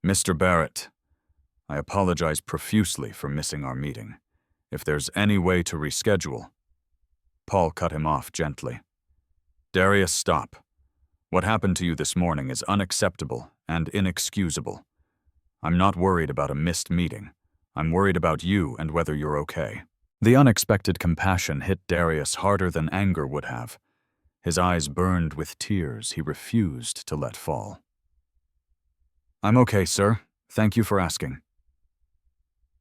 Mr. Barrett, I apologize profusely for missing our meeting. If there's any way to reschedule. Paul cut him off gently. Darius, stop. What happened to you this morning is unacceptable and inexcusable. I'm not worried about a missed meeting. I'm worried about you and whether you're okay. The unexpected compassion hit Darius harder than anger would have. His eyes burned with tears he refused to let fall. I'm okay, sir. Thank you for asking.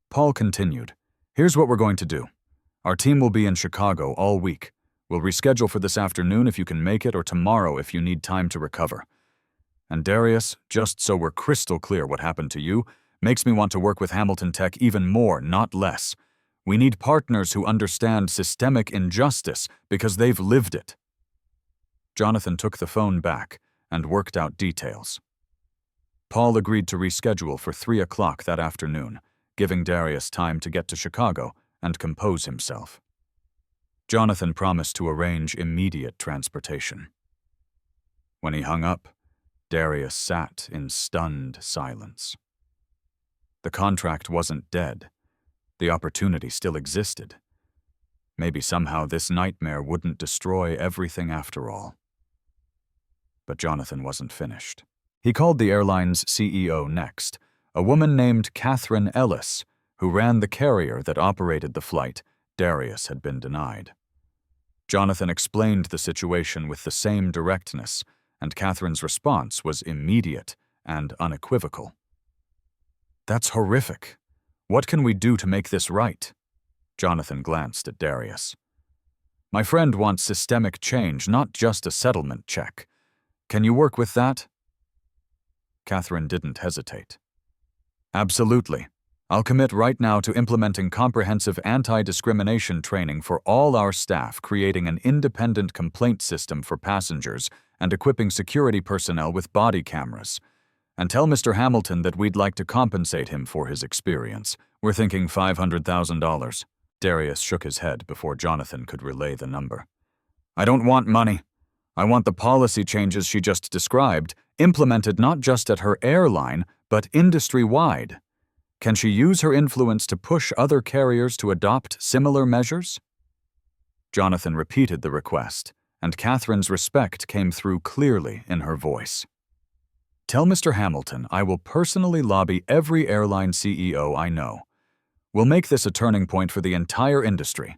Paul continued. Here's what we're going to do. Our team will be in Chicago all week. We'll reschedule for this afternoon if you can make it, or tomorrow if you need time to recover. And Darius, just so we're crystal clear what happened to you, makes me want to work with Hamilton Tech even more, not less. We need partners who understand systemic injustice because they've lived it. Jonathan took the phone back and worked out details. Paul agreed to reschedule for 3 o'clock that afternoon, giving Darius time to get to Chicago and compose himself. Jonathan promised to arrange immediate transportation. When he hung up, Darius sat in stunned silence. The contract wasn't dead. The opportunity still existed. Maybe somehow this nightmare wouldn't destroy everything after all. But Jonathan wasn't finished. He called the airline's CEO next, a woman named Catherine Ellis, who ran the carrier that operated the flight Darius had been denied. Jonathan explained the situation with the same directness, and Catherine's response was immediate and unequivocal. That's horrific. What can we do to make this right? Jonathan glanced at Darius. My friend wants systemic change, not just a settlement check. Can you work with that? Catherine didn't hesitate. Absolutely. I'll commit right now to implementing comprehensive anti-discrimination training for all our staff, creating an independent complaint system for passengers, and equipping security personnel with body cameras. And tell Mr. Hamilton that we'd like to compensate him for his experience. We're thinking $500,000. Darius shook his head before Jonathan could relay the number. I don't want money. I want the policy changes she just described, implemented not just at her airline, but industry-wide. Can she use her influence to push other carriers to adopt similar measures? Jonathan repeated the request, and Catherine's respect came through clearly in her voice. Tell Mr. Hamilton I will personally lobby every airline CEO I know. We'll make this a turning point for the entire industry.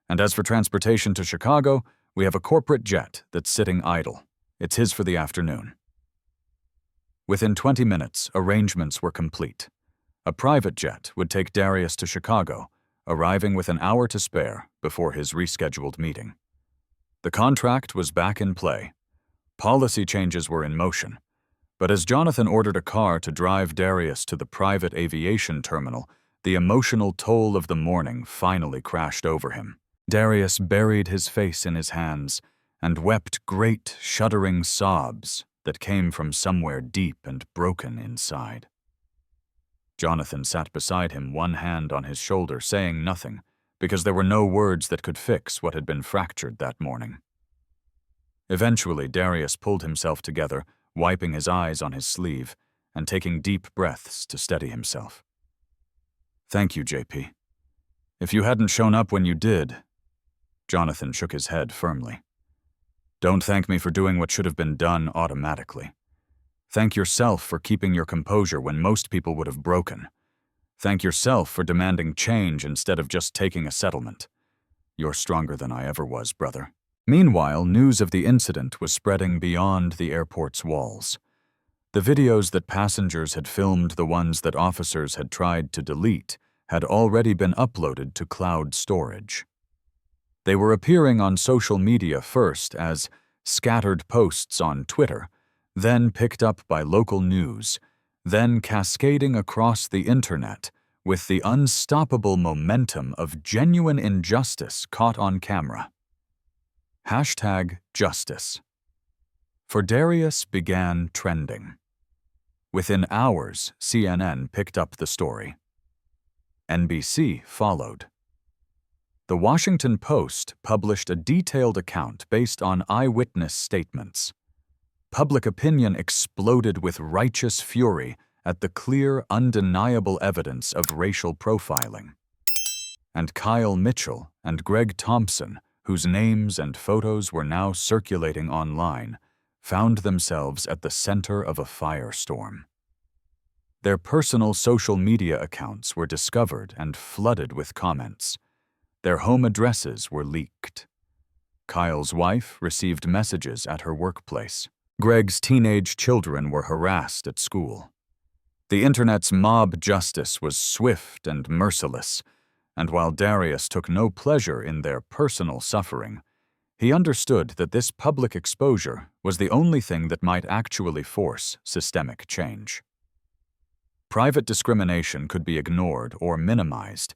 And as for transportation to Chicago, we have a corporate jet that's sitting idle. It's his for the afternoon. Within 20 minutes, arrangements were complete. A private jet would take Darius to Chicago, arriving with an hour to spare before his rescheduled meeting. The contract was back in play. Policy changes were in motion. But as Jonathan ordered a car to drive Darius to the private aviation terminal, the emotional toll of the morning finally crashed over him. Darius buried his face in his hands and wept great, shuddering sobs that came from somewhere deep and broken inside. Jonathan sat beside him, one hand on his shoulder, saying nothing, because there were no words that could fix what had been fractured that morning. Eventually, Darius pulled himself together, wiping his eyes on his sleeve and taking deep breaths to steady himself. Thank you, JP. If you hadn't shown up when you did... Jonathan shook his head firmly. Don't thank me for doing what should have been done automatically. Thank yourself for keeping your composure when most people would have broken. Thank yourself for demanding change instead of just taking a settlement. You're stronger than I ever was, brother. Meanwhile, news of the incident was spreading beyond the airport's walls. The videos that passengers had filmed, the ones that officers had tried to delete, had already been uploaded to cloud storage. They were appearing on social media first as scattered posts on Twitter, then picked up by local news, then cascading across the internet with the unstoppable momentum of genuine injustice caught on camera. #Justice. For Darius began trending. Within hours, CNN picked up the story. NBC followed. The Washington Post published a detailed account based on eyewitness statements. Public opinion exploded with righteous fury at the clear, undeniable evidence of racial profiling. And Kyle Mitchell and Greg Thompson, whose names and photos were now circulating online, found themselves at the center of a firestorm. Their personal social media accounts were discovered and flooded with comments. Their home addresses were leaked. Kyle's wife received messages at her workplace. Greg's teenage children were harassed at school. The internet's mob justice was swift and merciless, and while Darius took no pleasure in their personal suffering, he understood that this public exposure was the only thing that might actually force systemic change. Private discrimination could be ignored or minimized,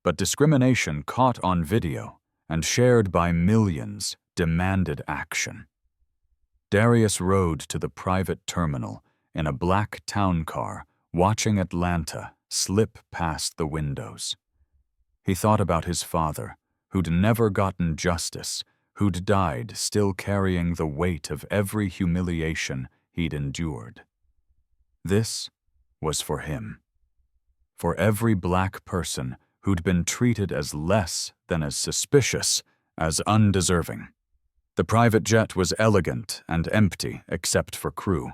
but discrimination caught on video and shared by millions demanded action. Darius rode to the private terminal in a black town car, watching Atlanta slip past the windows. He thought about his father, who'd never gotten justice, who'd died still carrying the weight of every humiliation he'd endured. This was for him. For every black person who'd been treated as less than as suspicious, as undeserving. The private jet was elegant and empty except for crew.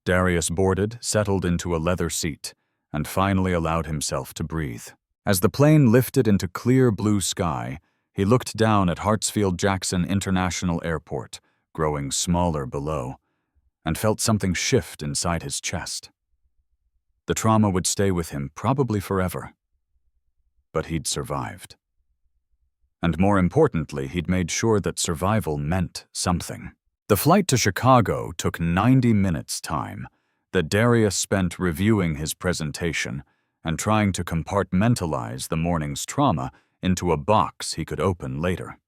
Darius boarded, settled into a leather seat, and finally allowed himself to breathe. As the plane lifted into clear blue sky, he looked down at Hartsfield-Jackson International Airport, growing smaller below, and felt something shift inside his chest. The trauma would stay with him probably forever. But he'd survived. And more importantly, he'd made sure that survival meant something. The flight to Chicago took 90 minutes time that Darius spent reviewing his presentation and trying to compartmentalize the morning's trauma into a box he could open later.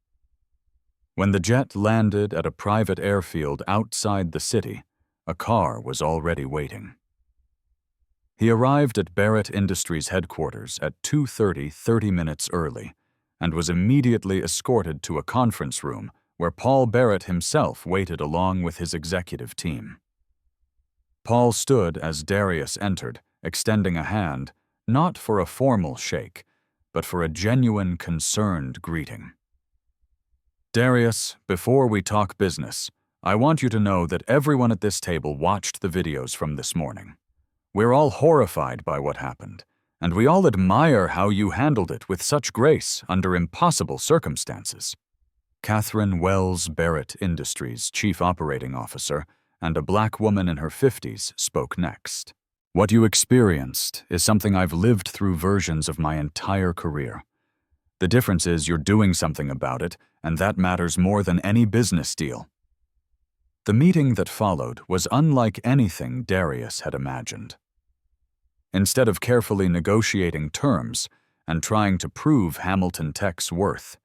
When the jet landed at a private airfield outside the city, a car was already waiting. He arrived at Barrett Industries headquarters at 2:30, 30 minutes early, and was immediately escorted to a conference room where Paul Barrett himself waited along with his executive team. Paul stood as Darius entered, extending a hand, not for a formal shake, but for a genuine, concerned greeting. Darius, before we talk business, I want you to know that everyone at this table watched the videos from this morning. We're all horrified by what happened, and we all admire how you handled it with such grace under impossible circumstances. Catherine Wells Barrett Industries Chief Operating Officer and a black woman in her 50s spoke next. What you experienced is something I've lived through versions of my entire career. The difference is you're doing something about it, and that matters more than any business deal. The meeting that followed was unlike anything Darius had imagined. Instead of carefully negotiating terms and trying to prove Hamilton Tech's worth,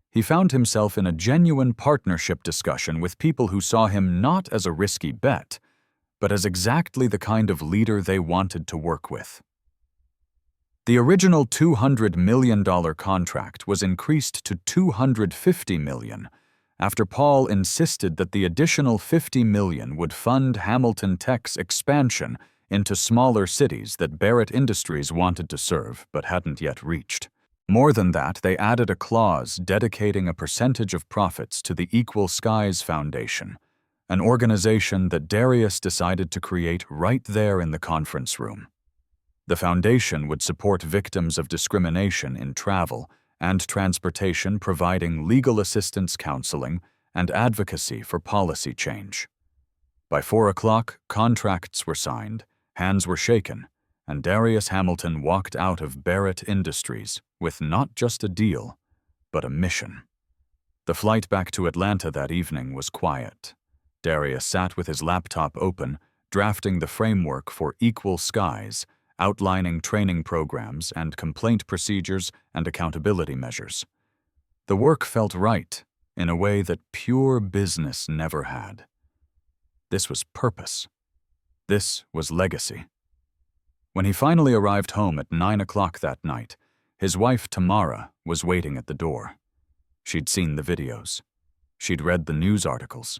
he found himself in a genuine partnership discussion with people who saw him not as a risky bet, but as exactly the kind of leader they wanted to work with. The original $200 million contract was increased to $250 million after Paul insisted that the additional $50 million would fund Hamilton Tech's expansion into smaller cities that Barrett Industries wanted to serve but hadn't yet reached. More than that, they added a clause dedicating a percentage of profits to the Equal Skies Foundation, an organization that Darius decided to create right there in the conference room. The foundation would support victims of discrimination in travel and transportation, providing legal assistance counseling and advocacy for policy change. By 4 o'clock, contracts were signed, hands were shaken, and Darius Hamilton walked out of Barrett Industries with not just a deal, but a mission. The flight back to Atlanta that evening was quiet. Darius sat with his laptop open, drafting the framework for Equal Skies, outlining training programs and complaint procedures and accountability measures. The work felt right, in a way that pure business never had. This was purpose. This was legacy. When he finally arrived home at 9 o'clock that night, His wife, Tamara, was waiting at the door. She'd seen the videos. She'd read the news articles.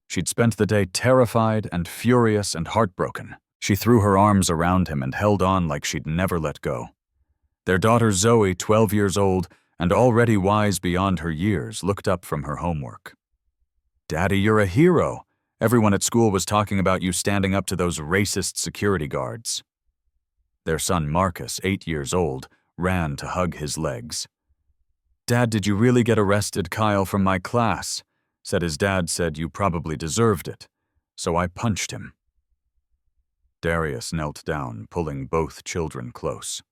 She'd spent the day terrified and furious and heartbroken. She threw her arms around him and held on like she'd never let go. Their daughter Zoe, 12 years old and already wise beyond her years, looked up from her homework. "Daddy, you're a hero. Everyone at school was talking about you standing up to those racist security guards." Their son Marcus, 8 years old, ran to hug his legs. "Dad, did you really get arrested, Kyle, from my class?" His dad said you probably deserved it, so I punched him. Darius knelt down, pulling both children close.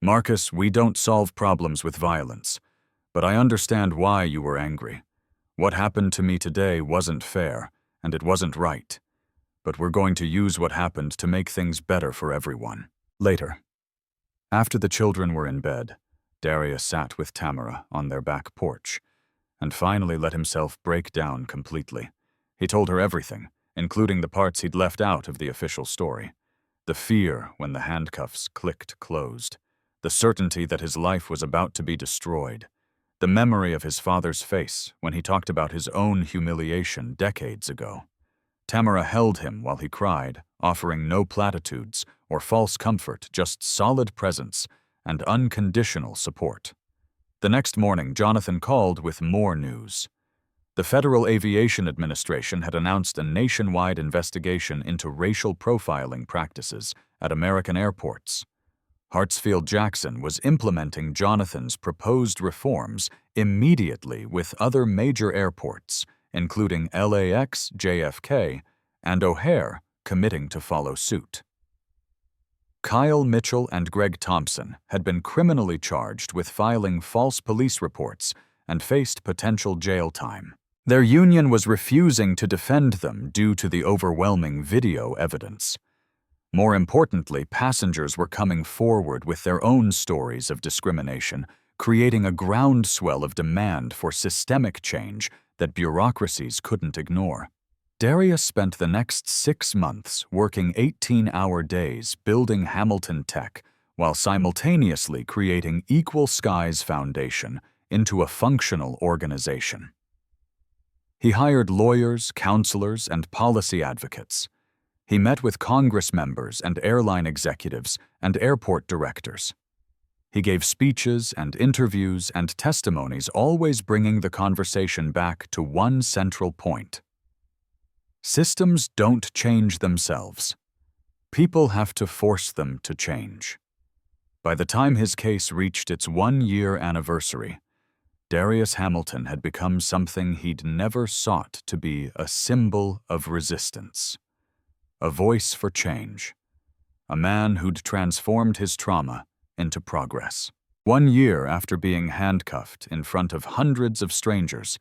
"Marcus, we don't solve problems with violence, but I understand why you were angry. What happened to me today wasn't fair, and it wasn't right. But we're going to use what happened to make things better for everyone." Later, after the children were in bed, Darius sat with Tamara on their back porch and finally let himself break down completely. He told her everything, including the parts he'd left out of the official story. The fear when the handcuffs clicked closed, the certainty that his life was about to be destroyed, the memory of his father's face when he talked about his own humiliation decades ago. Tamara held him while he cried, offering no platitudes or false comfort, just solid presence and unconditional support. The next morning, Jonathan called with more news. The Federal Aviation Administration had announced a nationwide investigation into racial profiling practices at American airports. Hartsfield-Jackson was implementing Jonathan's proposed reforms immediately with other major airports, including LAX, JFK, and O'Hare, committing to follow suit. Kyle Mitchell and Greg Thompson had been criminally charged with filing false police reports and faced potential jail time. Their union was refusing to defend them due to the overwhelming video evidence. More importantly, passengers were coming forward with their own stories of discrimination, creating a groundswell of demand for systemic change that bureaucracies couldn't ignore. Darius spent the next 6 months working 18-hour days building Hamilton Tech while simultaneously creating Equal Skies Foundation into a functional organization. He hired lawyers, counselors, and policy advocates. He met with Congress members and airline executives and airport directors. He gave speeches and interviews and testimonies, always bringing the conversation back to one central point. Systems don't change themselves. People have to force them to change. By the time his case reached its 1-year anniversary, Darius Hamilton had become something he'd never sought to be: a symbol of resistance, a voice for change, a man who'd transformed his trauma into progress. 1 year after being handcuffed in front of hundreds of strangers,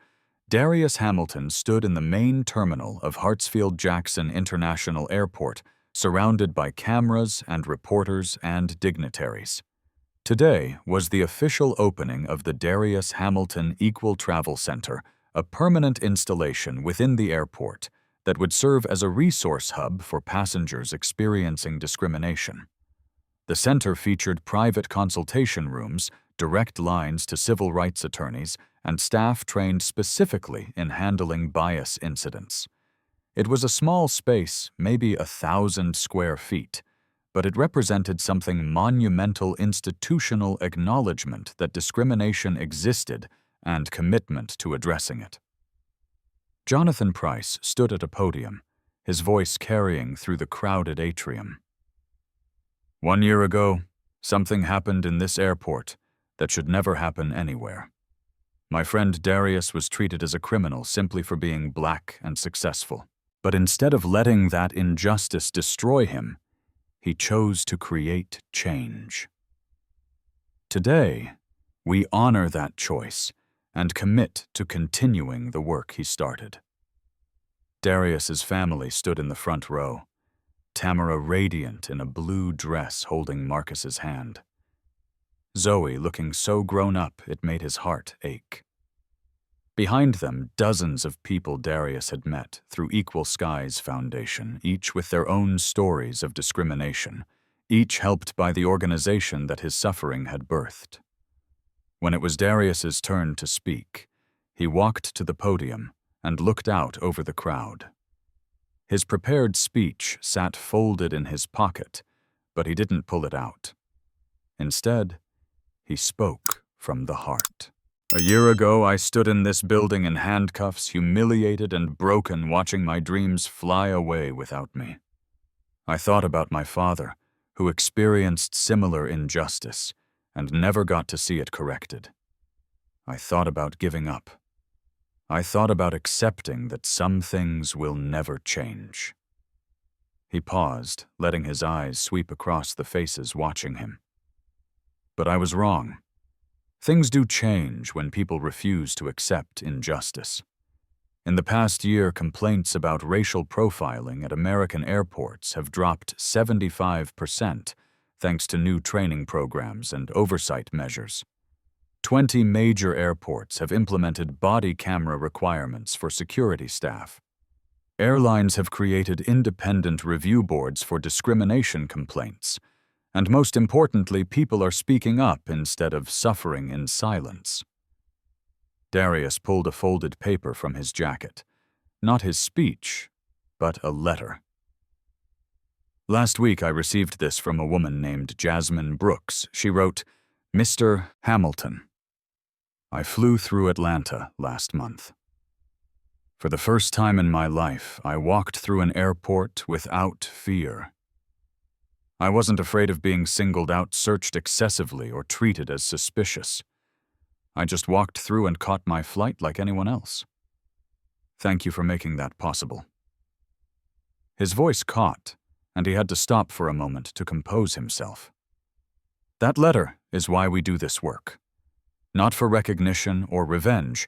Darius Hamilton stood in the main terminal of Hartsfield-Jackson International Airport, surrounded by cameras and reporters and dignitaries. Today was the official opening of the Darius Hamilton Equal Travel Center, a permanent installation within the airport that would serve as a resource hub for passengers experiencing discrimination. The center featured private consultation rooms, direct lines to civil rights attorneys, and staff trained specifically in handling bias incidents. It was a small space, maybe 1,000 square feet, but it represented something monumental: institutional acknowledgement that discrimination existed and commitment to addressing it. Jonathan Price stood at a podium, his voice carrying through the crowded atrium. 1 year ago, something happened in this airport that should never happen anywhere. My friend Darius was treated as a criminal simply for being black and successful. But instead of letting that injustice destroy him, he chose to create change. Today, we honor that choice and commit to continuing the work he started. Darius's family stood in the front row, Tamara radiant in a blue dress holding Marcus's hand. Zoe looking so grown up it made his heart ache. Behind them, dozens of people Darius had met through Equal Skies Foundation, each with their own stories of discrimination, each helped by the organization that his suffering had birthed. When it was Darius's turn to speak, he walked to the podium and looked out over the crowd. His prepared speech sat folded in his pocket, but he didn't pull it out. Instead, he spoke from the heart. A year ago, I stood in this building in handcuffs, humiliated and broken, watching my dreams fly away without me. I thought about my father, who experienced similar injustice and never got to see it corrected. I thought about giving up. I thought about accepting that some things will never change. He paused, letting his eyes sweep across the faces watching him. But I was wrong. Things do change when people refuse to accept injustice. In the past year, complaints about racial profiling at American airports have dropped 75% thanks to new training programs and oversight measures. 20 major airports have implemented body camera requirements for security staff. Airlines have created independent review boards for discrimination complaints. And most importantly, people are speaking up instead of suffering in silence. Darius pulled a folded paper from his jacket. Not his speech, but a letter. Last week I received this from a woman named Jasmine Brooks. She wrote, "Mr. Hamilton, I flew through Atlanta last month. For the first time in my life, I walked through an airport without fear. I wasn't afraid of being singled out, searched excessively, or treated as suspicious. I just walked through and caught my flight like anyone else. Thank you for making that possible." His voice caught, and he had to stop for a moment to compose himself. That letter is why we do this work. Not for recognition or revenge,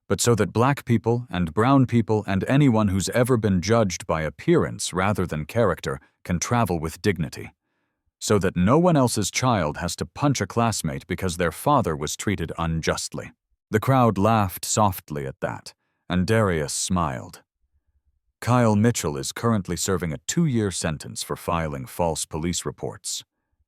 but so that Black people and brown people and anyone who's ever been judged by appearance rather than character can travel with dignity. So that no one else's child has to punch a classmate because their father was treated unjustly. The crowd laughed softly at that, and Darius smiled. Kyle Mitchell is currently serving a 2-year sentence for filing false police reports.